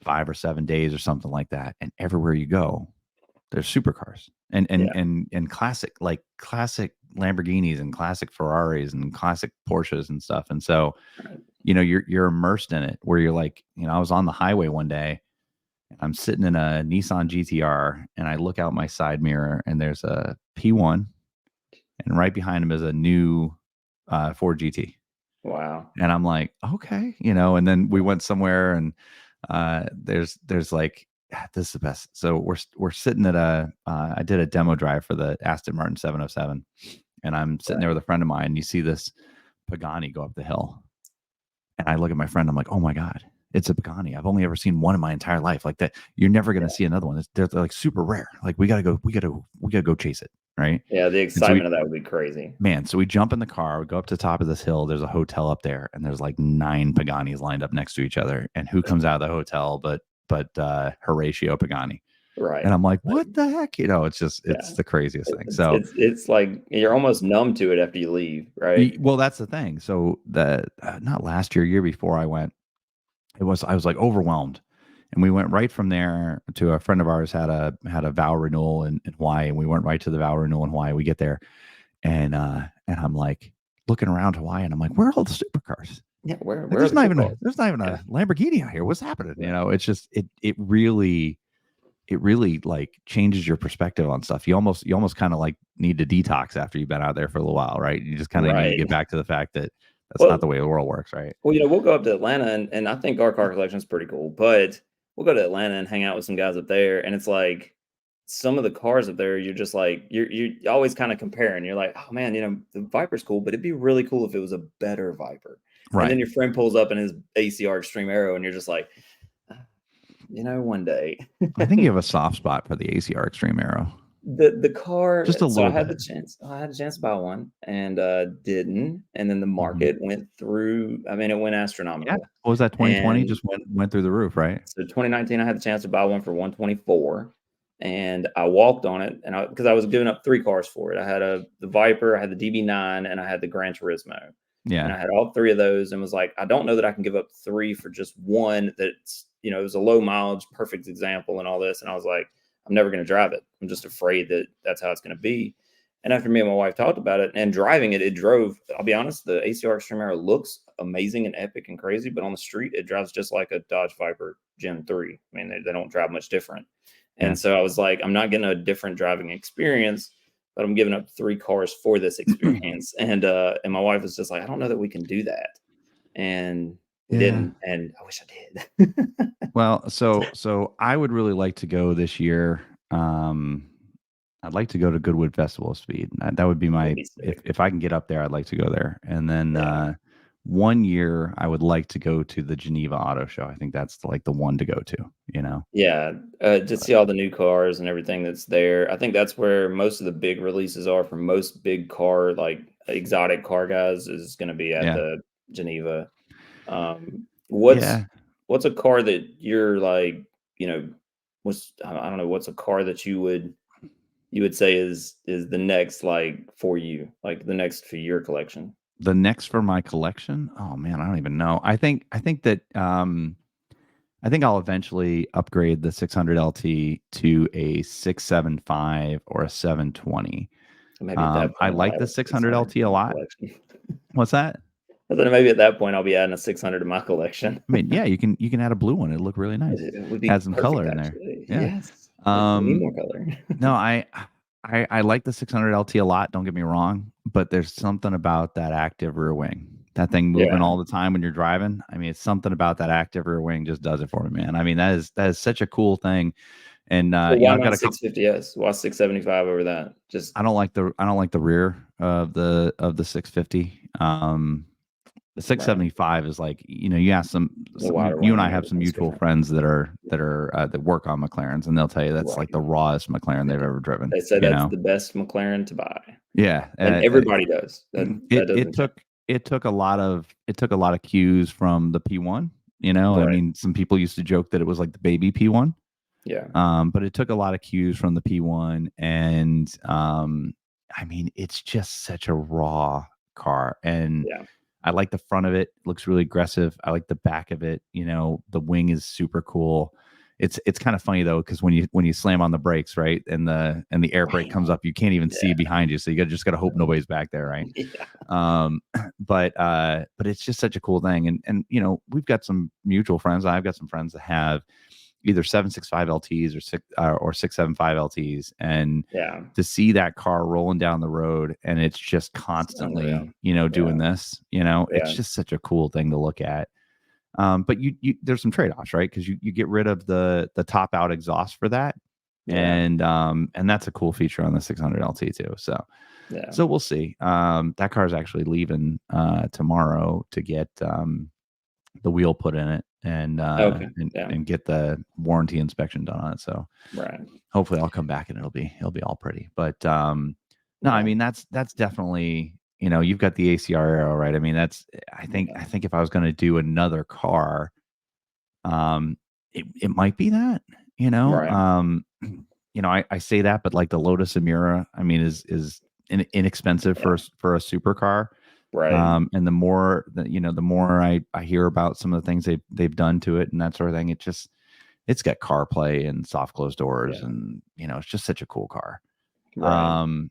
Speaker 1: 5 or 7 days or something like that, and everywhere you go, there's supercars
Speaker 2: Yeah.
Speaker 1: and classic Lamborghinis and classic Ferraris and classic Porsches and stuff. And so,
Speaker 2: Right.
Speaker 1: you know, you're immersed in it where you're like, you know, I was on the highway one day and I'm sitting in a Nissan GTR and I look out my side mirror and there's a P1 and right behind him is a new Ford GT.
Speaker 2: Wow.
Speaker 1: And I'm like, okay, you know, and then we went somewhere and there's like this is the best. So we're sitting at I did a demo drive for the Aston Martin 707 and I'm sitting there
Speaker 2: Right.
Speaker 1: with a friend of mine and you see this Pagani go up the hill. And I look at my friend, I'm like, oh my God, it's a Pagani. I've only ever seen one in my entire life. Like that, you're never gonna
Speaker 2: Yeah.
Speaker 1: see another one. They're like super rare. Like we gotta go chase it. Right.
Speaker 2: Yeah. The
Speaker 1: And so
Speaker 2: excitement of that would be crazy.
Speaker 1: so we jump in the car, we go up to the top of this hill. There's a hotel up there, and there's like 9 Paganis lined up next to each other. And who comes out of the hotel but Horatio Pagani?
Speaker 2: Right.
Speaker 1: And I'm like,
Speaker 2: Like,
Speaker 1: what the heck? You know, it's
Speaker 2: yeah.
Speaker 1: the craziest thing.
Speaker 2: It's
Speaker 1: So
Speaker 2: it's it's like you're almost numb to it after you leave, right?
Speaker 1: well, that's the thing. So the not last year before I went, I was like overwhelmed. And we went right from there to a friend of ours had a vow renewal in Hawaii, and we went right to the vow renewal in Hawaii. We get there, and I'm like looking around Hawaii, and I'm like, where are all the supercars?
Speaker 2: Yeah.
Speaker 1: Like
Speaker 2: Where are the cool cars?
Speaker 1: there's not even
Speaker 2: Yeah.
Speaker 1: a Lamborghini out here. What's happening? You
Speaker 2: Yeah.
Speaker 1: know, it's just it really like changes your perspective on stuff. You almost kind of like need to detox after you've been out there for a little while, right? You just kind of need to
Speaker 2: Right.
Speaker 1: get back to the fact that that's not
Speaker 2: Well,
Speaker 1: the way the world works, right?
Speaker 2: we'll go up to Atlanta, and I think our car collection is pretty cool. But we'll go to Atlanta and hang out with some guys up there, and it's like some of the cars up there, you're just like you're always kind of comparing. You're like, oh man, the Viper's cool, but it'd be really cool if it was a better Viper. And then
Speaker 1: Right.
Speaker 2: your friend pulls up in his ACR Extreme Aero, and you're just like, "Ah, one day."
Speaker 1: I think you have a soft spot for the ACR Extreme Aero,
Speaker 2: The car,
Speaker 1: just a
Speaker 2: so
Speaker 1: little bit.
Speaker 2: I had a chance to buy one and didn't, and then the
Speaker 1: Mhm.
Speaker 2: market went through. I mean, it went
Speaker 1: Yeah.
Speaker 2: astronomical.
Speaker 1: What was that? 2020
Speaker 2: And
Speaker 1: just went through the roof, right?
Speaker 2: so 2019, I had the chance to buy one for 124, and I walked on it, and because I was giving up 3 cars for it. I had the Viper, I had the DB9, and I had the Gran Turismo, and
Speaker 1: Yeah.
Speaker 2: I had all 3 of those, and was like, I don't know that I can give up 3 for just one. That's it was a low mileage, perfect example, and all this, and I was like, I'm never going to drive it. I'm just afraid that that's how it's going to be. And after me and my wife talked about it and driving it, it drove. I'll be honest, the ACR Extreme Aero looks amazing and epic and crazy, but on the street, it drives just like a Dodge Viper Gen 3. I mean, they don't drive much different.
Speaker 1: Yeah.
Speaker 2: And so I was like, I'm not getting a different driving experience, but I'm giving up 3 cars for this experience. And my wife was just like, I don't know that we can do that. And we
Speaker 1: Yeah.
Speaker 2: didn't. And I wish I did.
Speaker 1: Well, so I would really like to go this year. I'd like to go to Goodwood Festival of Speed. That would be
Speaker 2: That'd
Speaker 1: my
Speaker 2: be sick.
Speaker 1: if I can get up there, I'd like to go there. And then
Speaker 2: Yeah.
Speaker 1: one year I would like to go to the Geneva Auto Show. I think that's like the one to go to, you know.
Speaker 2: Yeah, just see all the new cars and everything that's there. I think that's where most of the big releases are for most big car, like exotic car guys, is going to be at
Speaker 1: Yeah.
Speaker 2: the Geneva. Um,
Speaker 1: Yeah.
Speaker 2: what's a car that you're like, I don't know, what's a car that you would say is the next like for you, like the next for your collection?
Speaker 1: The next for my collection? Oh man, I don't even know. I think I'll eventually upgrade the 600 LT to a 675 or a 720.
Speaker 2: So maybe at that
Speaker 1: I
Speaker 2: point I'll
Speaker 1: like
Speaker 2: add
Speaker 1: the
Speaker 2: a
Speaker 1: 600
Speaker 2: 600
Speaker 1: LT
Speaker 2: to
Speaker 1: a
Speaker 2: my
Speaker 1: lot.
Speaker 2: collection.
Speaker 1: What's that?
Speaker 2: I thought maybe at that point I'll be adding a 600 to my collection.
Speaker 1: I mean, yeah, you can add a blue one. It'll look really nice.
Speaker 2: It would be
Speaker 1: Add some
Speaker 2: perfect,
Speaker 1: color in there.
Speaker 2: actually.
Speaker 1: Yeah.
Speaker 2: Yes. We need
Speaker 1: Um,
Speaker 2: more color.
Speaker 1: no, I like the 600 LT a lot. Don't get me wrong, but there's something about that active rear wing. That thing moving
Speaker 2: Yeah.
Speaker 1: all the time when you're driving. I mean, it's something about that active rear wing just does it for me, man. I mean, that is such a cool thing. And
Speaker 2: So
Speaker 1: you know,
Speaker 2: why
Speaker 1: I've got
Speaker 2: not
Speaker 1: a couple.
Speaker 2: 650S? Why 675 over that? Just
Speaker 1: I don't like the rear of the 650. The
Speaker 2: right.
Speaker 1: 675 is like, you know, you ask
Speaker 2: The
Speaker 1: some
Speaker 2: wider
Speaker 1: you and
Speaker 2: wing
Speaker 1: I
Speaker 2: and
Speaker 1: have some
Speaker 2: everything's
Speaker 1: mutual
Speaker 2: different.
Speaker 1: friends that
Speaker 2: Yeah.
Speaker 1: that work on McLarens, and they'll tell you that's like
Speaker 2: Right.
Speaker 1: the rawest McLaren
Speaker 2: They
Speaker 1: they've
Speaker 2: do.
Speaker 1: ever driven,
Speaker 2: They say
Speaker 1: you
Speaker 2: that's
Speaker 1: know?
Speaker 2: the best McLaren to buy,
Speaker 1: Yeah.
Speaker 2: and everybody does. That
Speaker 1: It
Speaker 2: doesn't change.
Speaker 1: took a lot of cues from the P1, you know? I
Speaker 2: Right.
Speaker 1: mean, some people used to joke that it was like the baby P1.
Speaker 2: Yeah.
Speaker 1: But it took a lot of cues from the P1, and I mean, it's just such a raw car, and
Speaker 2: Yeah.
Speaker 1: I like the front of it. It looks really aggressive. I like the back of it. You know, the wing is super cool. It's kind of funny though, because when you slam on the brakes, right, and the air brake comes up, you can't even see
Speaker 2: Yeah.
Speaker 1: behind you. So you just gotta hope nobody's back there, right?
Speaker 2: Yeah.
Speaker 1: But it's just such a cool thing. And you know, we've got some mutual friends. I've got some friends that have either 765 LTs or 675 LTs, and
Speaker 2: Yeah.
Speaker 1: to see that car rolling down the road and it's just
Speaker 2: It's unreal.
Speaker 1: constantly, you know, doing this, you know, it's
Speaker 2: Yeah.
Speaker 1: just such a cool thing to look at. But you there's some trade-offs, right? Because you get rid of the top out exhaust for that,
Speaker 2: Yeah.
Speaker 1: and that's a cool feature on the 600 LT too.
Speaker 2: Yeah.
Speaker 1: So we'll see. That car is actually leaving tomorrow to get the wheel put in it and
Speaker 2: Okay. Yeah.
Speaker 1: and get the warranty inspection done on it. So
Speaker 2: Right.
Speaker 1: hopefully I'll come back and it'll be all pretty. But no, I
Speaker 2: Yeah.
Speaker 1: mean that's definitely, you know, you've got the ACR Aero, right? I mean I
Speaker 2: Yeah.
Speaker 1: think if I was going to do another car, it might be that, you know.
Speaker 2: Right.
Speaker 1: You know, I say that, but like the Lotus Emira, I mean, is inexpensive
Speaker 2: Yeah.
Speaker 1: for a supercar.
Speaker 2: Right.
Speaker 1: And the more that, you know, the more I hear about some of the things they've done to it and that sort of thing, it's got CarPlay and soft closed doors,
Speaker 2: Yeah.
Speaker 1: and you know, it's just such a cool car.
Speaker 2: Right.
Speaker 1: Um,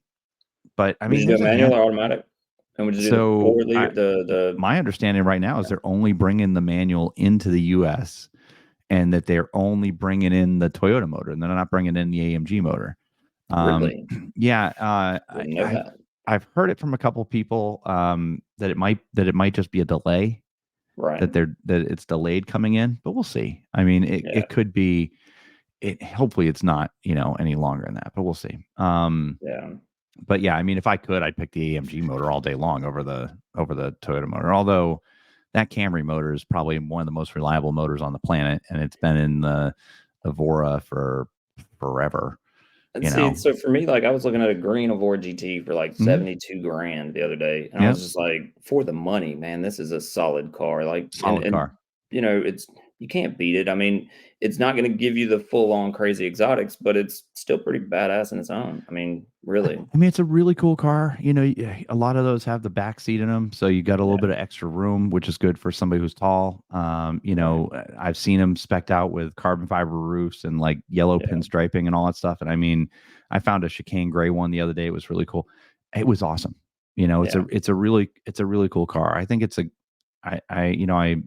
Speaker 1: but I
Speaker 2: Would
Speaker 1: mean,
Speaker 2: you do a
Speaker 1: there's a
Speaker 2: manual
Speaker 1: hand.
Speaker 2: or automatic? And would you do the
Speaker 1: So
Speaker 2: 4 liter, the
Speaker 1: my understanding right now is they're only bringing the manual into the U.S. and that they're only bringing in the Toyota motor, and they're not bringing in the AMG motor. Um,
Speaker 2: really?
Speaker 1: yeah,
Speaker 2: Didn't know that.
Speaker 1: I've heard it from a couple people that it might just be a delay,
Speaker 2: Right.
Speaker 1: that it's delayed coming in, but we'll see. I mean,
Speaker 2: Yeah.
Speaker 1: it could be. It hopefully it's not, you know, any longer than that, but we'll see.
Speaker 2: Yeah.
Speaker 1: But yeah, I mean, if I could, I'd pick the AMG motor all day long over the Toyota motor. Although that Camry motor is probably one of the most reliable motors on the planet, and it's been in the Evora for forever.
Speaker 2: And
Speaker 1: You
Speaker 2: see,
Speaker 1: know.
Speaker 2: so for me, like I was looking at a green Avora GT for like
Speaker 1: Mhm.
Speaker 2: 72 grand the other day, and I was
Speaker 1: Yep.
Speaker 2: just like, for the money, man, this is a solid car. Like,
Speaker 1: Solid
Speaker 2: and
Speaker 1: car.
Speaker 2: you know, it's you can't beat it. I mean, it's not going to give you the full on crazy exotics, but it's still pretty badass in its own. I mean, really,
Speaker 1: I mean, it's a really cool car. You know, a lot of those have the back seat in them, so you got a little
Speaker 2: yeah,
Speaker 1: bit of extra room, which is good for somebody who's tall. You
Speaker 2: right,
Speaker 1: know, I've seen them specced out with carbon fiber roofs and like yellow
Speaker 2: yeah,
Speaker 1: pinstriping and all that stuff. And I mean, I found a chicane gray one the other day. It was really cool. It was awesome. You know,
Speaker 2: yeah,
Speaker 1: it's a really cool car. I think it's a you know, I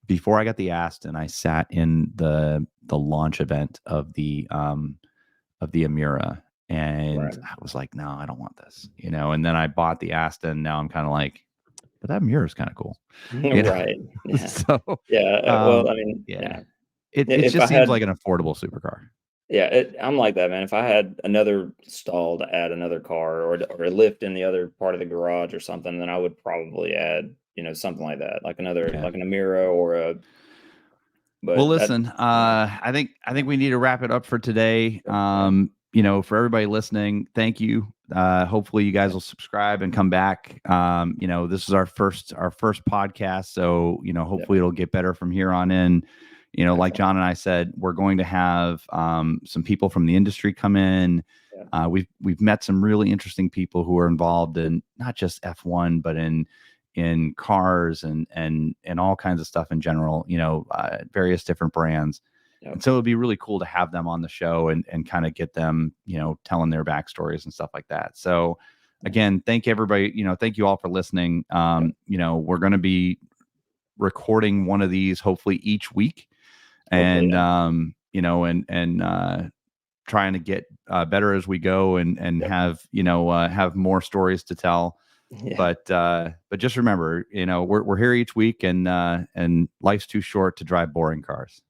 Speaker 1: before I got the Aston, I sat in the launch event of the Emira, and
Speaker 2: right,
Speaker 1: I was like, no, I don't want this, you know. And then I bought the Aston. Now I'm kind of like, but that Emira is kind of cool, you know.
Speaker 2: right, yeah,
Speaker 1: So,
Speaker 2: yeah. Well, I mean,
Speaker 1: yeah,
Speaker 2: yeah.
Speaker 1: it
Speaker 2: If
Speaker 1: just
Speaker 2: I
Speaker 1: seems
Speaker 2: had
Speaker 1: like an affordable supercar.
Speaker 2: Yeah, I'm like that, man. If I had another stall to add another car or a lift in the other part of the garage or something, then I would probably add, you know, something like that, like another
Speaker 1: Yeah.
Speaker 2: like an Amira or a
Speaker 1: Well,
Speaker 2: but that
Speaker 1: listen,
Speaker 2: yeah,
Speaker 1: I think we need to wrap it up for today.
Speaker 2: yeah,
Speaker 1: You know, for everybody listening, thank you. Hopefully you guys
Speaker 2: yeah,
Speaker 1: will subscribe and come back. You know, this is our first podcast, so you know,
Speaker 2: yeah,
Speaker 1: hopefully it'll get better from here on in. You know, like
Speaker 2: excellent.
Speaker 1: John and I said, we're going to have some people from the industry come in.
Speaker 2: Yeah,
Speaker 1: We've met some really interesting people who are involved in not just F1, but in cars and all kinds of stuff in general, you know, various different brands.
Speaker 2: yeah,
Speaker 1: And so it'd be really cool to have them on the show and kind of get them, you know, telling their backstories and stuff like that. So
Speaker 2: yeah,
Speaker 1: again, thank everybody, you know, thank you all for listening.
Speaker 2: yeah,
Speaker 1: You know, we're going to be recording one of these hopefully each week,
Speaker 2: hopefully,
Speaker 1: and
Speaker 2: yeah,
Speaker 1: you know, and trying to get better as we go, and
Speaker 2: yep,
Speaker 1: have, you know, have more stories to tell.
Speaker 2: yeah.
Speaker 1: But just remember, you know, we're here each week, and life's too short to drive boring cars.